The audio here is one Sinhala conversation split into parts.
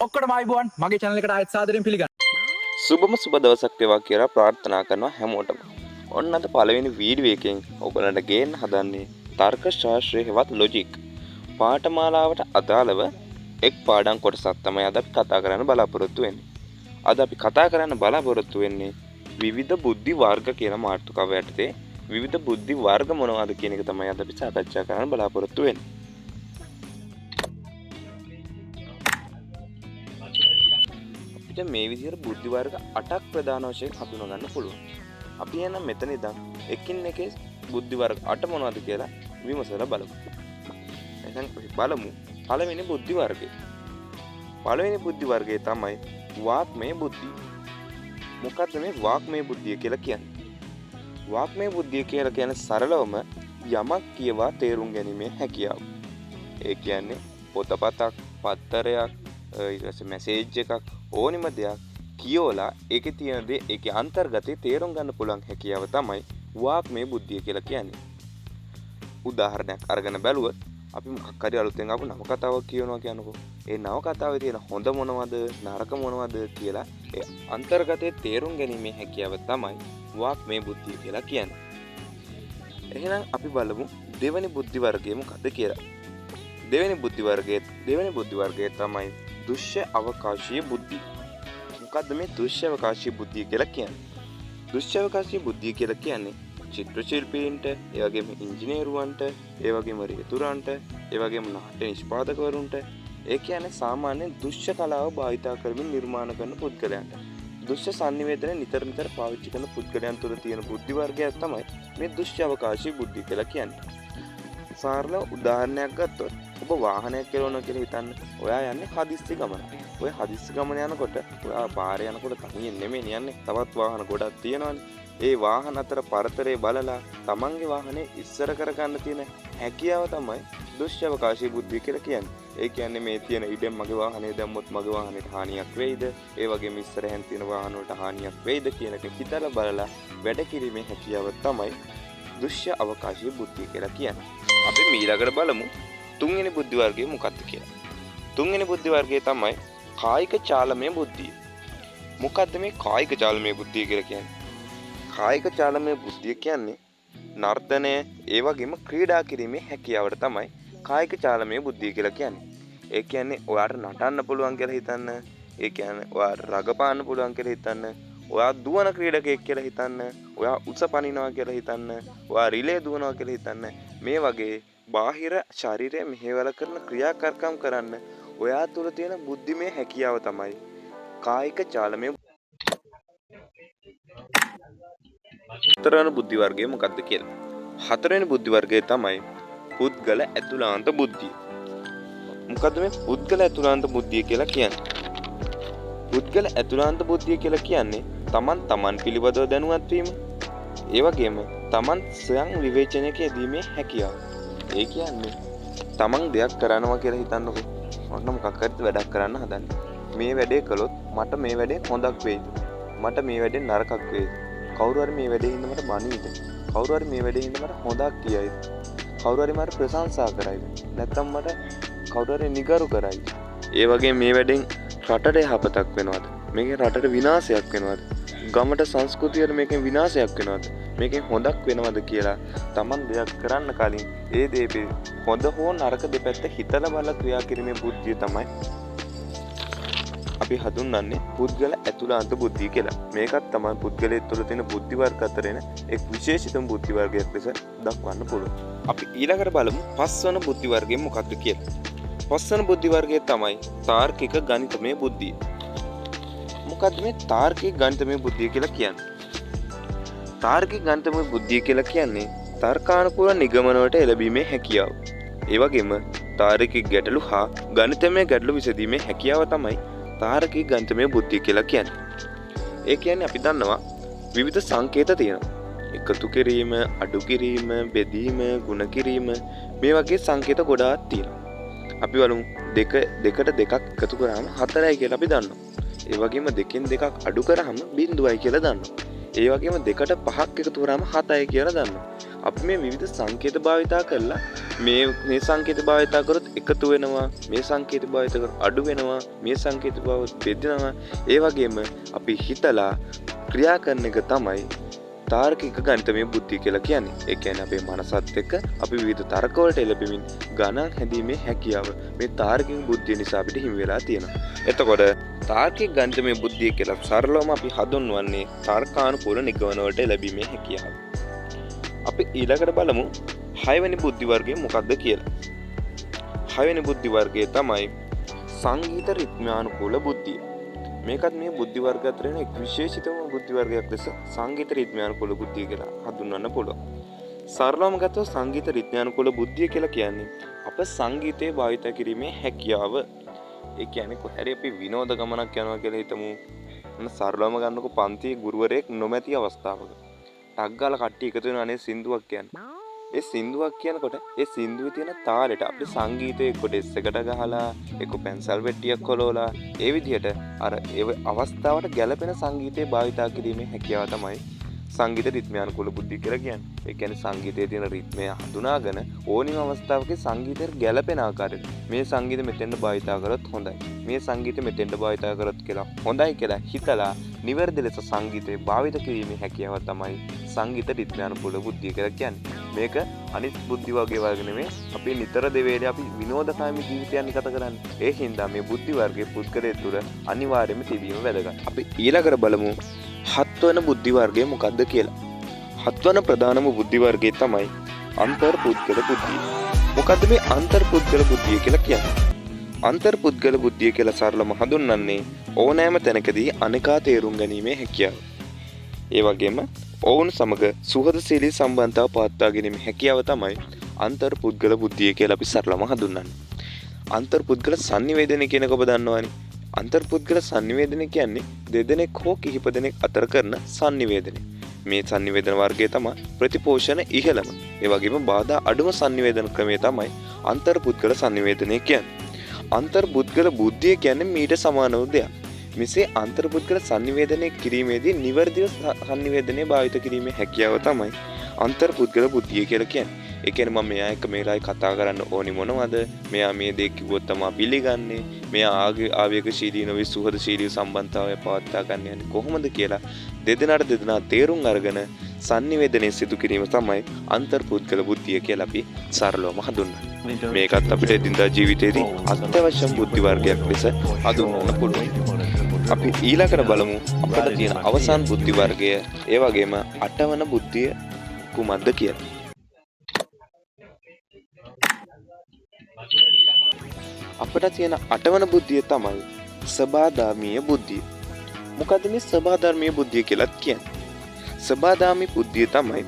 ඔක්කොටම ආයිබෝවන් මගේ channel එකට ආයෙත් සාදරයෙන් පිළිගන්නවා. සුබම සුබ දවසක් වේවා කියලා ප්‍රාර්ථනා කරනවා හැමෝටම. ඔන්න අද පළවෙනි වීඩියෝ එකෙන් ඔයගලන්ට ගේන්න හදන්නේ තර්ක ශාස්ත්‍රයේ හෙවත් ලොජික් පාඨමාලාවට අදාළව එක් පාඩම් කොටසක් තමයි අද අපි කතා කරන්න බලාපොරොත්තු වෙන්නේ. අද අපි කතා කරන්න බලාපොරොත්තු වෙන්නේ විවිධ බුද්ධි වර්ග කියන මාතෘකාව යටතේ විවිධ බුද්ධි වර්ග මොනවද කියන එක තමයි අද අපි සාකච්ඡා කරන්න බලාපොරොත්තු වෙන්නේ. මේ විදිහට බුද්ධි වර්ග 8ක් ප්‍රධාන වශයෙන් හඳුනා ගන්න පුළුවන්. අපි එනම් මෙතන ඉඳන් එකින් එකේ බුද්ධි වර්ග 8 මොනවද කියලා විමසලා බලමු. එහෙනම් අපි බලමු පළවෙනි බුද්ධි වර්ගය. පළවෙනි බුද්ධි වර්ගය තමයි වාග්මය බුද්ධිය. මොකක්ද මේ වාග්මය බුද්ධිය කියලා කියන්නේ? වාග්මය බුද්ධිය කියලා කියන්නේ සරලවම යමක් කියවා තේරුම් ගැනීමේ හැකියාව. ඒ කියන්නේ පොතපතක්, පත්තරයක්, ඊට පස්සේ මැසේජ් එකක් ඕනිම දෙයක් කියවලා ඒකේ තියෙන දේ ඒකේ අන්තර්ගතේ තේරුම් ගන්න පුළුවන් හැකියාව තමයි වාග්මය බුද්ධිය කියලා කියන්නේ. උදාහරණයක් අරගෙන බැලුවොත් අපි මොකක් හරි අලුතෙන් ආපු නවකතාවක් කියවනවා කියනකො. ඒ නවකතාවේ තියෙන හොඳ මොනවද නරක මොනවද කියලා ඒ අන්තර්ගතේ තේරුම් ගැනීමේ හැකියාව තමයි වාග්මය බුද්ධිය කියලා කියන්නේ. එහෙනම් අපි බලමු දෙවෙනි බුද්ධි වර්ගය මොකක්ද කියලා. දෙවෙනි බුද්ධි වර්ගය තමයි දෘශ්‍ය අවකාශීය බුද්ධිය. මොකද්ද මේ දෘශ්‍ය අවකාශීය බුද්ධිය කියලා කියන්නේ? දෘශ්‍ය අවකාශීය බුද්ධිය කියලා කියන්නේ චිත්‍ර ශිල්පීන්ට, ඒ වගේම ඉංජිනේරුවන්ට, ඒ වගේම රියතුරන්ට, ඒ වගේම නාට්‍ය නිෂ්පාදකවරුන්ට, ඒ කියන්නේ සාමාන්‍ය දෘශ්‍ය කලාව භාවිතා කරමින් නිර්මාණ කරන පුද්ගලයන්ට. දෘශ්‍ය sannivedana නිතර පාවිච්චි කරන පුද්ගලයන් තුළ තියෙන බුද්ධි වර්ගයක් තමයි මේ දෘශ්‍ය අවකාශීය බුද්ධිය කියලා කියන්නේ. සරල උදාහරණයක් ගත්තොත් ඔබ වාහනයක් කෙරවනවා කියලා හිතන්න. ඔයා යන්නේ හදිස්සි ගමන. ඔය හදිස්සි ගමන යනකොට ඔයා පාරේ යනකොට තනියෙන් නෙමෙයි යන්නේ. තවත් වාහන ගොඩක් තියෙනවානේ. ඒ වාහන අතර පරතරය බලලා තමන්ගේ වාහනේ ඉස්සර කරගන්න තියෙන හැකියාව තමයි දෘශ්‍ය අවකාශීය බුද්ධිය කියලා කියන්නේ. ඒ කියන්නේ මේ තියෙන ඉඩම් මගේ වාහනේ දැම්මොත් මගේ වාහනේට හානියක් වෙයිද? ඒ වගේම ඉස්සරහෙන් තියෙන වාහන වලට හානියක් වෙයිද කියන එක හිතලා බලලා වැඩ කිරීමේ හැකියාව තමයි දෘශ්‍ය අවකාශීය බුද්ධිය කියලා කියන්නේ. අපි ඊළඟට බලමු තුන්වෙනි බුද්ධි වර්ගය මොකක්ද කියලා. තුන්වෙනි බුද්ධි වර්ගය තමයි කායික චාලමය බුද්ධිය. මොකක්ද මේ කායික චාලමය බුද්ධිය කියලා කියන්නේ? කායික චාලමය බුද්ධිය කියන්නේ නර්තනය ඒ වගේම ක්‍රීඩා කිරීමේ හැකියාවට තමයි කායික චාලමය බුද්ධිය කියලා කියන්නේ. ඒ කියන්නේ ඔයාට නටන්න පුළුවන් කියලා හිතන්න. ඒ කියන්නේ ඔයාට රඟපාන්න පුළුවන් කියලා හිතන්න. ඔයා දුවන ක්‍රීඩකයෙක් කියලා හිතන්න. ඔයා උස පනිනවා කියලා හිතන්න. ඔයා රිලේ දුවනවා කියලා හිතන්න. මේ වගේ බාහිර ශරීරය මෙහෙවල කරන ක්‍රියාකාරකම් කරන්න ඔයා තුළ තියෙන බුද්ධිමය හැකියාව තමයි කායික චාලමය. හතරවෙනි බුද්ධි වර්ගය මොකක්ද කියලා. හතරවෙනි බුද්ධි වර්ගය තමයි පුද්ගල ඇතුළාන්ත බුද්ධිය. මොකද්ද මේ පුද්ගල ඇතුළාන්ත බුද්ධිය කියලා කියන්නේ? පුද්ගල ඇතුළාන්ත බුද්ධිය කියලා කියන්නේ තමන් පිළිබඳව දැනුවත් වීම. ඒ වගේම තමන් ස්වයං විවේචනයක යෙදීමේ හැකියාව. ඒ කියන්නේ තමන් දෙයක් කරනවා කියලා හිතන්නකො. ඔන්න මොකක් හරි වැඩක් කරන්න හදන්නේ. මේ වැඩේ කළොත් මට මේ වැඩේ හොඳක් වෙයිද? මට මේ වැඩේ නරකක් වෙයිද? කවුරු හරි මේ වැඩේ හින්දා මට බනීද? කවුරු හරි මේ වැඩේ හින්දා මට හොඳක් කියයිද? කවුරු හරි මට ප්‍රශංසා කරයිද? නැත්නම් මට කවුරු හරි නිගරු කරයිද? ඒ වගේ මේ වැඩෙන් රටට යහපතක් වෙනවද? මේකෙන් රටට විනාශයක් වෙනවද? ගමට සංස්කෘතියට මේකෙන් විනාශයක් වෙනවද? මේකෙන් හොඳක් වෙනවද කියලා Taman දෙයක් කරන්න කලින් ඒ දේ හොඳ හෝ නරක දෙපැත්ත හිතලා බලලා ක්‍රියා කිරීමේ බුද්ධිය තමයි අපි හඳුන්වන්නේ පුද්ගල ඇතුළාන්ත බුද්ධිය කියලා. මේකත් තමයි පුද්ගලයෙක් තුළ තියෙන බුද්ධි වර්ග අතරින් එක් විශේෂිතම බුද්ධි වර්ගයක් ලෙස දක්වන්න පුළුවන්. අපි ඊළඟට බලමු පස්වන බුද්ධි වර්ගය මොකක්ද කියලා. පස්වන බුද්ධි වර්ගය තමයි තාර්කික ගණිතමය බුද්ධිය. මොකද්ද මේ තාර්කික ගණිතමය බුද්ධිය කියලා කියන්නේ? තාර්කික ගණිතමය බුද්ධිය කියලා කියන්නේ තර්කානුකූල නිගමන වලට එළඹීමේ හැකියාව. ඒ වගේම තාර්කික ගැටලු හා ගණිතමය ගැටලු විසඳීමේ හැකියාව තමයි තාර්කික ගණිතමය බුද්ධිය කියලා කියන්නේ. ඒ කියන්නේ අපි දන්නවා විවිධ සංකේත තියෙනවා. එකතු කිරීම, අඩු කිරීම, බෙදීම, ගුණ කිරීම මේ වගේ සංකේත ගොඩාක් තියෙනවා. අපි බලමු දෙකට දෙකක් එකතු කරාම 4යි කියලා අපි දන්නවා. ඒ වගේම දෙකෙන් දෙකක් අඩු කරාම 0යි කියලා දන්නවා. ඒ වගේම 2ට 5ක් එකතු කරාම 7යි කියලා දන්නවා. අපි මේ විවිධ සංකේත භාවිතා කරලා මේ සංකේත භාවිතා කරොත් එකතු වෙනවා, මේ සංකේත භාවිතා කරොත් අඩු වෙනවා, මේ සංකේත භාවිත බෙදෙනවා. ඒ වගේම අපි හිතලා ක්‍රියා කරන එක තමයි තාර්කික ගණිතමය බුද්ධිය කියලා කියන්නේ. ඒ කියන්නේ අපේ මනසත් එක්ක අපි විවිධ තර්ක වලට එළඹෙමින් ගණන් හැදීමේ හැකියාව මේ තාර්කික බුද්ධිය නිසා අපිට හිමි වෙලා තියෙනවා. එතකොට තාර්කික ගණිතමය බුද්ධිය කියලා සරලවම අපි හඳුන්වන්නේ තර්කානුකූල නිගමන වලට එළඹීමේ හැකියාව. අපි ඊළඟට බලමු 6 වෙනි බුද්ධි වර්ගය මොකක්ද කියලා. 6 වෙනි බුද්ධි වර්ගය තමයි සංගීත රිද්මයානුකූල බුද්ධිය. මේකත් මේ බුද්ධි වර්ග අතරින් එක් විශේෂිතම බුද්ධි වර්ගයක් ලෙස සංගීත රිද්මයානුකූල බුද්ධිය කියලා හඳුන්වන්න පුළුවන්. සරලවම ගත්තොත් සංගීත රිද්මයානුකූල බුද්ධිය කියලා කියන්නේ අප සංගීතය භාවිත කිරීමේ හැකියාව. ඒ කියන්නේ කොහරි අපි විනෝද ගමනක් යනවා කියලා හිතමු. මොන සරලවම ගන්නකො පන්තියේ ගුරුවරයෙක් නොමැති අවස්ථාවක. ටක් ගාලා කට්ටිය එකතු වෙන අනේ සින්දුවක් කියන්නේ. ඒ සින්දුවක් කියනකොට ඒ සින්දුවේ තියෙන තාලෙට අපි සංගීතයේ කොටස් එකට ගහලා එක පැන්සල් පෙට්ටියක් කොලවලා ඒ විදිහට අර ඒ අවස්ථාවට ගැළපෙන සංගීතය භාවිතා කිරීමේ හැකියාව තමයි සංගීත රිද්මයානුකූල බුද්ධිය කියලා කියන්නේ. ඒ කියන්නේ සංගීතයේ තියෙන රිද්මය හඳුනාගෙන ඕනිම අවස්ථාවක සංගීතයට ගැළපෙන ආකාරයට මේ සංගීතය මෙතෙන්ට භාවිතා කරොත් හොඳයි. මේ සංගීතය මෙතෙන්ට භාවිතා කරොත් කියලා හොඳයි කියලා හිතලා නිවැරදි ලෙස සංගීතය භාවිත කිරීමේ හැකියාව තමයි සංගීත රිද්මයානුකූල බුද්ධිය කියලා කියන්නේ. මේක අනිත් බුද්ධි වර්ගයේ වර්ග නෙමෙයි. අපි නිතර දෙවේලේ අපි විනෝදකාමී ජීවිතයන් ගත කරන්නේ. ඒ හින්දා මේ බුද්ධි වර්ගයේ පුද්ගලයෙක් තුළ අනිවාර්යයෙන්ම තිබීම වැදගත්. අපි ඊළඟට බලමු 7 වන බුද්ධි වර්ගය මොකක්ද කියලා. 7 වන ප්‍රධානම බුද්ධි වර්ගය තමයි අන්තර්පුද්ගල බුද්ධිය. මොකද්ද මේ අන්තර්පුද්ගල බුද්ධිය කියලා කියන්නේ? අන්තර්පුද්ගල බුද්ධිය කියලා සරලව හඳුන්වන්නේ ඕනෑම තැනකදී අනිකා තේරුම් ගැනීමේ හැකියාව. ඒ වගේම ඔවුන් සමග සුහදශීලී සම්බන්ධතාව පවත්වා ගැනීමේ හැකියාව තමයි අන්තර්පුද්ගල බුද්ධිය කියලා අපි සරලව හඳුන්වන්නේ. අන්තර්පුද්ගල sannivedana කියන එක ඔබ දන්නවනේ. අන්තර්පුද්ගල sannivedana කියන්නේ දෙදෙනෙක් හෝ කිහිප දෙනෙක් අතර කරන sannivedana. මේ sannivedana වර්ගය තමයි ප්‍රතිපෝෂණ ඉහළම. ඒ වගේම බාධා අඩුම sannivedana ක්‍රමය තමයි අන්තර්පුද්ගල sannivedana කියන්නේ. අන්තර්පුද්ගල බුද්ධිය කියන්නේ මීට සමාන වූ දෙයක්. මෙසේ අන්තර්පුද්ගල sannivedana කිරීමේදී නිවැරදිව sannivedana භාවිත කිරීමේ හැකියාව තමයි අන්තර්පුද්ගල බුද්ධිය කියලා කියන්නේ. ඒ කියන්නේ මම මෙයා එක්ක මේලායි කතා කරන්න ඕනි මොනවද? මෙයා මේ දේ කිව්වොත් තමයි පිළිගන්නේ. මෙයා ආවේගශීලී නොවි සුහදශීලී සම්බන්ධතාවය පවත්වා ගන්න යන්නේ කොහොමද කියලා දෙදෙනා තේරුම් අරගෙන sannivedana සිදු කිරීම තමයි අන්තර්පුද්ගල බුද්ධිය කියලා අපි සරලවම හඳුන්වන්නේ. මේකත් අපිට එදිනදා ජීවිතේදී අත්‍යවශ්‍යම බුද්ධි වර්ගයක් ලෙස හඳුන්වන්න පුළුවන්. අපි ඊළඟට බලමු අපිට තියෙන අවසාන බුද්ධි වර්ගය, ඒ වගේම 8 වන බුද්ධිය කුමක්ද කියලා. අපිට තියෙන 8 වන බුද්ධිය තමයි සබාධාමීය බුද්ධිය. මොකද මේ සබාධර්මීය බුද්ධිය කියලා කියන්නේ? සබාධාමී බුද්ධිය තමයි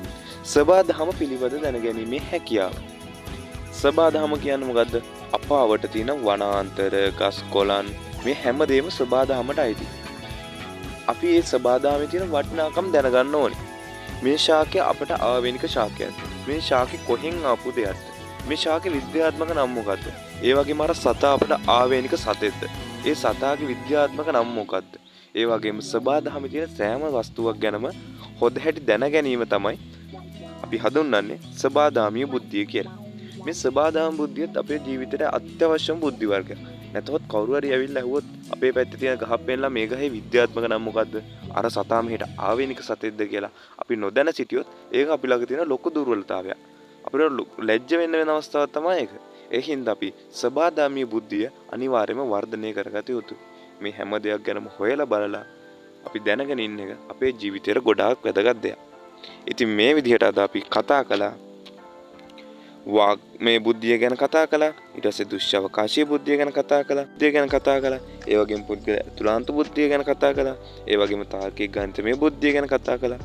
සබාධම පිළිබඳ දැනගැනීමේ හැකියාව. සබාධම කියන්නේ මොකද්ද? අපාවට තියෙන වනාන්තර, ගස් කොළන් මේ හැමදේම සබාධමට අයිති. අපි මේ සබාධමේ තියෙන වටිනාකම් දැනගන්න ඕනේ. මේ ශාකය අපට ආවේනික ශාකයක්. මේ ශාකෙ කොහෙන් ආපු දෙයක්ද? මේ ශාකෙ විද්‍යාත්මක නම මොකද්ද? ඒ වගේම අර සතා අපට ආවේනික සතෙක්ද? ඒ සතාගේ විද්‍යාත්මක නම මොකද්ද? ඒ වගේම සබාධමේ තියෙන සෑම වස්තුවක් ගැනම හොද හැටි දැන ගැනීම තමයි අපි හඳුන්වන්නේ සබාධාමීය බුද්ධිය කියලා. මේ සබාධාම බුද්ධියත් අපේ ජීවිතේට අත්‍යවශ්‍යම බුද්ධි වර්ගයක්. නැතවත් කවුරු හරි ඇවිල්ලා ඇහුවොත් අපේ පැත්තේ තියෙන ගහක් පෙන්නලා මේ ගහේ විද්‍යාත්මක නම මොකද්ද? අර සතා මෙහෙට ආවේනික සතෙක්ද කියලා අපි නොදැන සිටියොත් ඒක අපි ළඟ තියෙන ලොකු දුර්වලතාවයක්. අපිට ලැජ්ජ වෙන අවස්ථාවක් තමයි ඒක. ඒ හින්දා අපි සබාධාමීය බුද්ධිය අනිවාර්යයෙන්ම වර්ධනය කරගත යුතුයි. මේ හැම දෙයක් ගැනම හොයලා බලලා අපි දැනගෙන ඉන්න එක අපේ ජීවිතේට ගොඩාක් වැදගත් දෙයක්. ඉතින් මේ විදිහට අද අපි කතා කළා මේ බුද්ධිය ගැන කතා කළා. ඊට පස්සේ දුෂ්‍යවකාශීය බුද්ධිය ගැන කතා කළා. බුද්ධිය ගැන කතා කළා. ඒ වගේම පුද්ගල තුලාන්ත බුද්ධිය ගැන කතා කළා. ඒ වගේම තාර්කික ගණිතමය බුද්ධිය ගැන කතා කළා.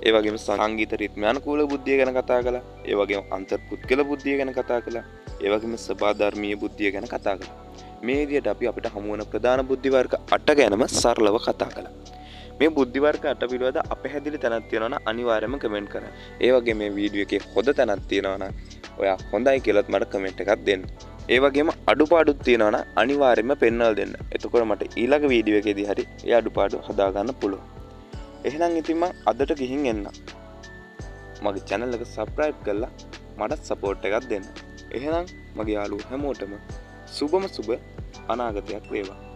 ඒ වගේම සංගීත රිද්මයානුකූල බුද්ධිය ගැන කතා කළා. ඒ වගේම අන්තර්පුද්ගල බුද්ධිය ගැන කතා කළා. ඒ වගේම සබාධර්මීය බුද්ධිය ගැන කතා කළා. මේ විදිහට අපි අපිට හමු වෙන ප්‍රධාන බුද්ධි වර්ග 8 ගැනම සරලව කතා කළා. මේ බුද්ධි වර්ග 8 පිළිබඳ අපැහැදිලි තැනක් තියෙනවා නම් අනිවාර්යයෙන්ම කමෙන්ට් කරන්න. ඒ වගේම මේ වීඩියෝ එකේ හොඳ තැනක් තියෙනවා නම් ඔයා හොඳයි කියලාත් මට කමෙන්ට් එකක් දෙන්න. ඒ වගේම අඩුපාඩුත් තියෙනවා නම් අනිවාර්යයෙන්ම පෙන්වලා දෙන්න. එතකොට මට ඊළඟ වීඩියෝ එකේදී හරි ඒ අඩුපාඩු හදා ගන්න පුළුවන්. එහෙනම් ඉතින් මං අදට ගිහින් එන්න. මගේ channel එක subscribe කරලා මටත් support එකක් දෙන්න. එහෙනම් මගේ යාළුවෝ හැමෝටම සුබම සුබ අනාගතයක් වේවා.